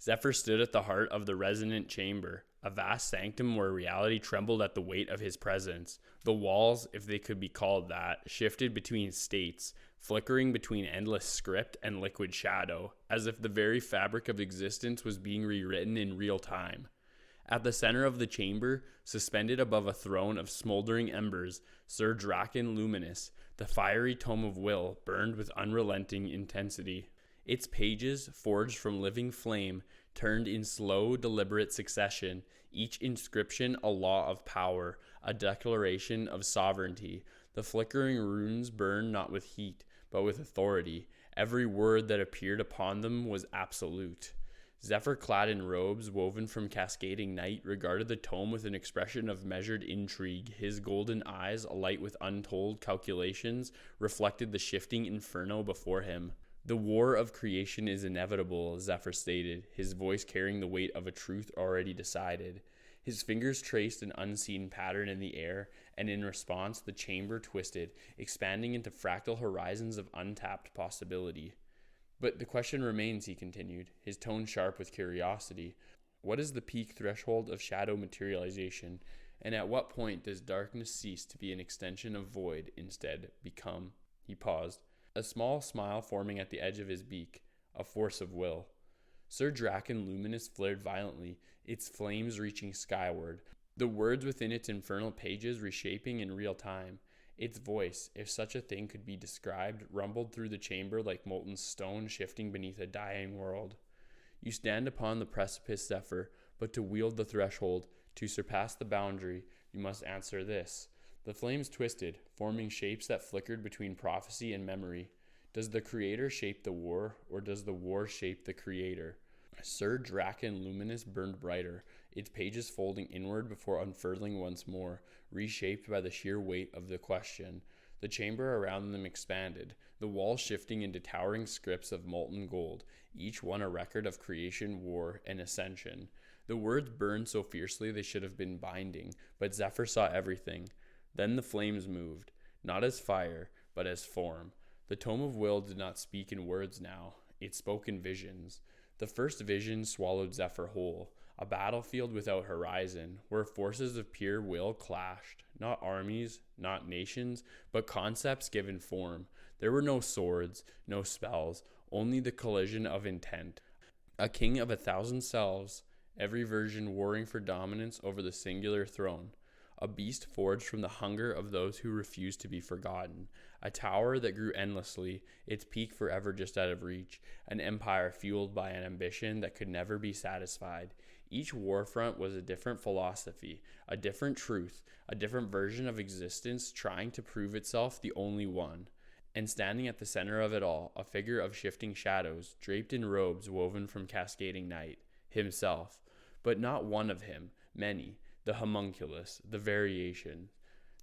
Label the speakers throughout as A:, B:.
A: Zephyr stood at the heart of the resonant chamber, a vast sanctum where reality trembled at the weight of his presence. The walls, if they could be called that, shifted between states, flickering between endless script and liquid shadow, as if the very fabric of existence was being rewritten in real time. At the center of the chamber, suspended above a throne of smoldering embers, Sir Draken Luminous, the fiery tome of will, burned with unrelenting intensity. Its pages, forged from living flame, turned in slow, deliberate succession, each inscription a law of power, a declaration of sovereignty. The flickering runes burned not with heat, but with authority. Every word that appeared upon them was absolute. Zephyr, clad in robes woven from cascading night, regarded the tome with an expression of measured intrigue. His golden eyes, alight with untold calculations, reflected the shifting inferno before him. The war of creation is inevitable, Zephyr stated, his voice carrying the weight of a truth already decided. His fingers traced an unseen pattern in the air, and in response the chamber twisted, expanding into fractal horizons of untapped possibility. But the question remains, he continued, his tone sharp with curiosity. What is the peak threshold of shadow materialization, and at what point does darkness cease to be an extension of void, instead become? He paused, a small smile forming at the edge of his beak, a force of will. Sir Draken Luminous flared violently, its flames reaching skyward, the words within its infernal pages reshaping in real time. Its voice, if such a thing could be described, rumbled through the chamber like molten stone shifting beneath a dying world. You stand upon the precipice, Zephyr, but to wield the threshold, to surpass the boundary, you must answer this. The flames twisted, forming shapes that flickered between prophecy and memory. Does the Creator shape the war, or does the war shape the Creator? Sir Draken Luminous burned brighter, its pages folding inward before unfurling once more, reshaped by the sheer weight of the question. The chamber around them expanded, the walls shifting into towering scripts of molten gold, each one a record of creation, war, and ascension. The words burned so fiercely they should have been binding, but Zephyr saw everything. Then the flames moved, not as fire, but as form. The tome of will did not speak in words now, it spoke in visions. The first vision swallowed Zephyr whole, a battlefield without horizon, where forces of pure will clashed, not armies, not nations, but concepts given form. There were no swords, no spells, only the collision of intent. A king of 1,000 selves, every version warring for dominance over the singular throne. A beast forged from the hunger of those who refuse to be forgotten. A tower that grew endlessly, its peak forever just out of reach. An empire fueled by an ambition that could never be satisfied. Each warfront was a different philosophy, a different truth, a different version of existence trying to prove itself the only one. And standing at the center of it all, a figure of shifting shadows, draped in robes woven from cascading night. Himself. But not one of him, many. The homunculus, the variation,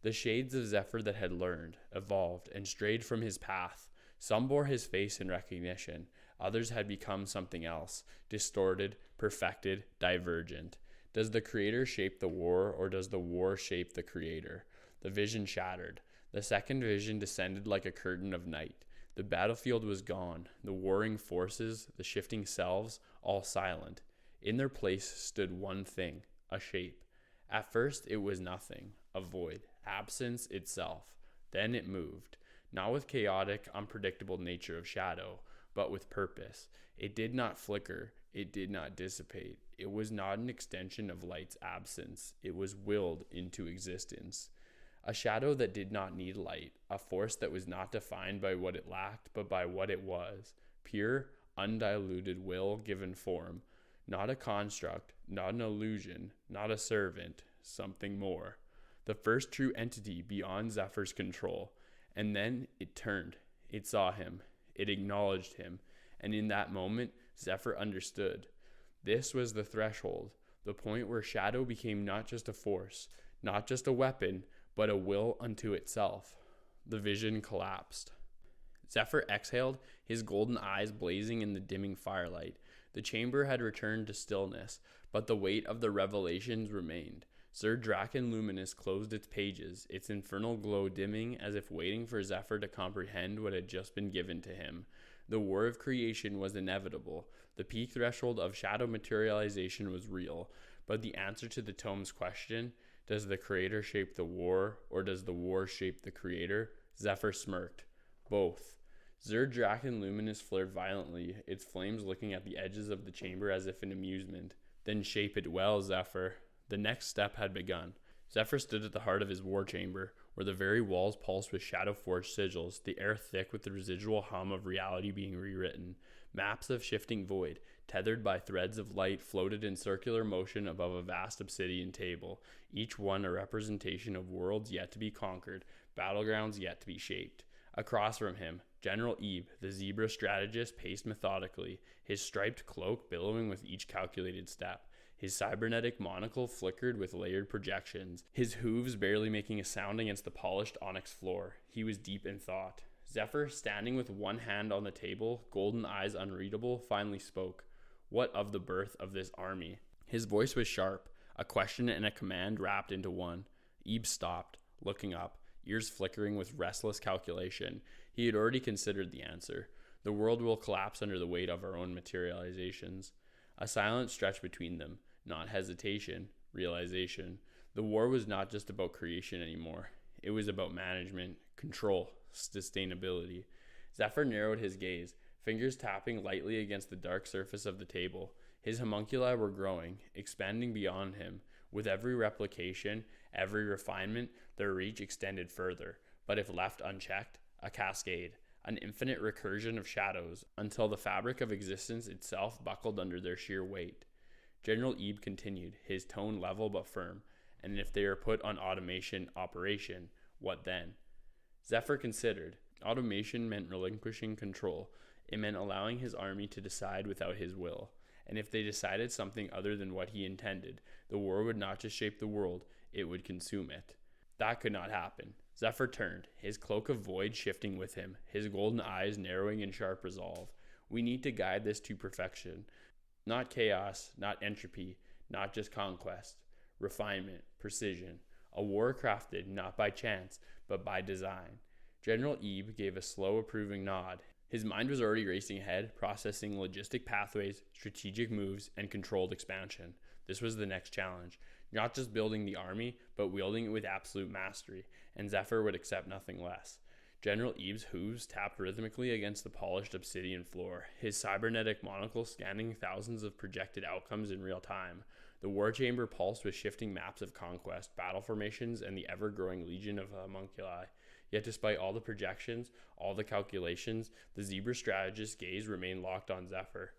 A: the shades of Zephyr that had learned, evolved, and strayed from his path. Some bore his face in recognition, others had become something else, distorted, perfected, divergent. Does the Creator shape the war, or does the war shape the Creator? The vision shattered. The second vision descended like a curtain of night. The battlefield was gone, the warring forces, the shifting selves, all silent. In their place stood one thing, a shape. At first it was nothing, a void, absence itself. Then it moved, not with chaotic, unpredictable nature of shadow, but with purpose. It did not flicker, it did not dissipate. It was not an extension of light's absence, it was willed into existence. A shadow that did not need light, a force that was not defined by what it lacked, but by what it was. Pure, undiluted will given form. Not a construct, not an illusion, not a servant, something more. The first true entity beyond Zephyr's control. And then it turned. It saw him. It acknowledged him. And in that moment, Zephyr understood. This was the threshold, the point where shadow became not just a force, not just a weapon, but a will unto itself. The vision collapsed. Zephyr exhaled, his golden eyes blazing in the dimming firelight. The chamber had returned to stillness, but the weight of the revelations remained. Sir Draken Luminous closed its pages, its infernal glow dimming as if waiting for Zephyr to comprehend what had just been given to him. The war of creation was inevitable. The peak threshold of shadow materialization was real. But the answer to the tome's question, does the creator shape the war, or does the war shape the creator? Zephyr smirked. Both. Zerd Draken Luminous flared violently, its flames looking at the edges of the chamber as if in amusement. Then shape it well, Zephyr. The next step had begun. Zephyr stood at the heart of his war chamber, where the very walls pulsed with shadow-forged sigils, the air thick with the residual hum of reality being rewritten. Maps of shifting void, tethered by threads of light, floated in circular motion above a vast obsidian table, each one a representation of worlds yet to be conquered, battlegrounds yet to be shaped. Across from him, General Ebe, the zebra strategist, paced methodically, his striped cloak billowing with each calculated step. His cybernetic monocle flickered with layered projections, his hooves barely making a sound against the polished onyx floor. He was deep in thought. Zephyr, standing with one hand on the table, golden eyes unreadable, finally spoke. What of the birth of this army? His voice was sharp, a question and a command wrapped into one. Ebe stopped, looking up, ears flickering with restless calculation. He had already considered the answer. The world will collapse under the weight of our own materializations. A silence stretched between them, not hesitation, realization. The war was not just about creation anymore. It was about management, control, sustainability. Zephyr narrowed his gaze, fingers tapping lightly against the dark surface of the table. His homunculi were growing, expanding beyond him. With every replication, every refinement, their reach extended further, but if left unchecked, a cascade, an infinite recursion of shadows, until the fabric of existence itself buckled under their sheer weight. General Ebe continued, his tone level but firm. And if they are put on automation operation, what then? Zephyr considered. Automation meant relinquishing control. It meant allowing his army to decide without his will. And if they decided something other than what he intended, the war would not just shape the world, it would consume it. That could not happen. Zephyr turned, his cloak of void shifting with him, his golden eyes narrowing in sharp resolve. We need to guide this to perfection. Not chaos, not entropy, not just conquest. Refinement, precision. A war crafted not by chance, but by design. General Ebe gave a slow approving nod. His mind was already racing ahead, processing logistic pathways, strategic moves, and controlled expansion. This was the next challenge. Not just building the army, but wielding it with absolute mastery, and Zephyr would accept nothing less. General Ebe's hooves tapped rhythmically against the polished obsidian floor, his cybernetic monocle scanning thousands of projected outcomes in real time. The war chamber pulsed with shifting maps of conquest, battle formations, and the ever-growing legion of homunculi. Yet despite all the projections, all the calculations, the zebra strategist's gaze remained locked on Zephyr.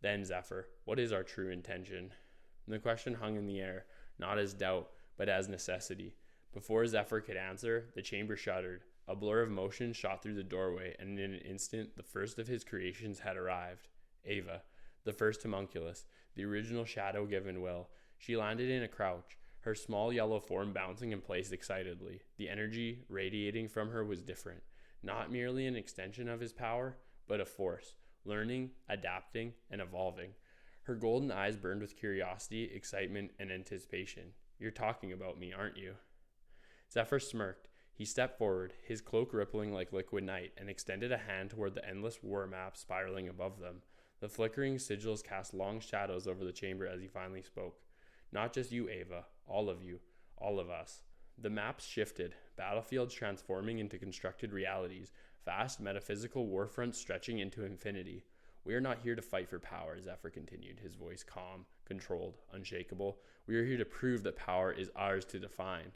A: Then, Zephyr, what is our true intention? The question hung in the air, not as doubt, but as necessity. Before Zephyr could answer, the chamber shuddered. A blur of motion shot through the doorway, and in an instant, the first of his creations had arrived. Ava, the first homunculus, the original shadow-given will. She landed in a crouch, her small yellow form bouncing in place excitedly. The energy radiating from her was different. Not merely an extension of his power, but a force, learning, adapting, and evolving. Her golden eyes burned with curiosity, excitement, and anticipation. You're talking about me, aren't you? Zephyr smirked. He stepped forward, his cloak rippling like liquid night, and extended a hand toward the endless war map spiraling above them. The flickering sigils cast long shadows over the chamber as he finally spoke. Not just you, Ava. All of you. All of us. The maps shifted, battlefields transforming into constructed realities, vast metaphysical warfronts stretching into infinity. We are not here to fight for power, Zephyr continued, his voice calm, controlled, unshakable. We are here to prove that power is ours to define.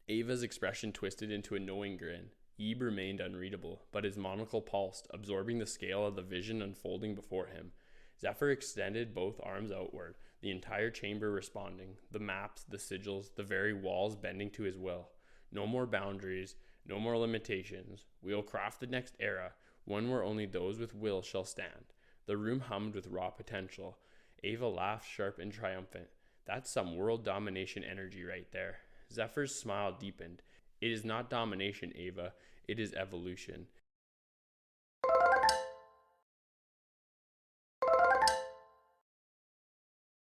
A: Ava's expression twisted into a knowing grin. Ebe remained unreadable, but his monocle pulsed, absorbing the scale of the vision unfolding before him. Zephyr extended both arms outward, the entire chamber responding, the maps, the sigils, the very walls bending to his will. No more boundaries, no more limitations. We'll craft the next era, one where only those with will shall stand. The room hummed with raw potential. Ava laughed sharp and triumphant. That's some world domination energy right there. Zephyr's smile deepened. It is not domination, Ava. It is evolution.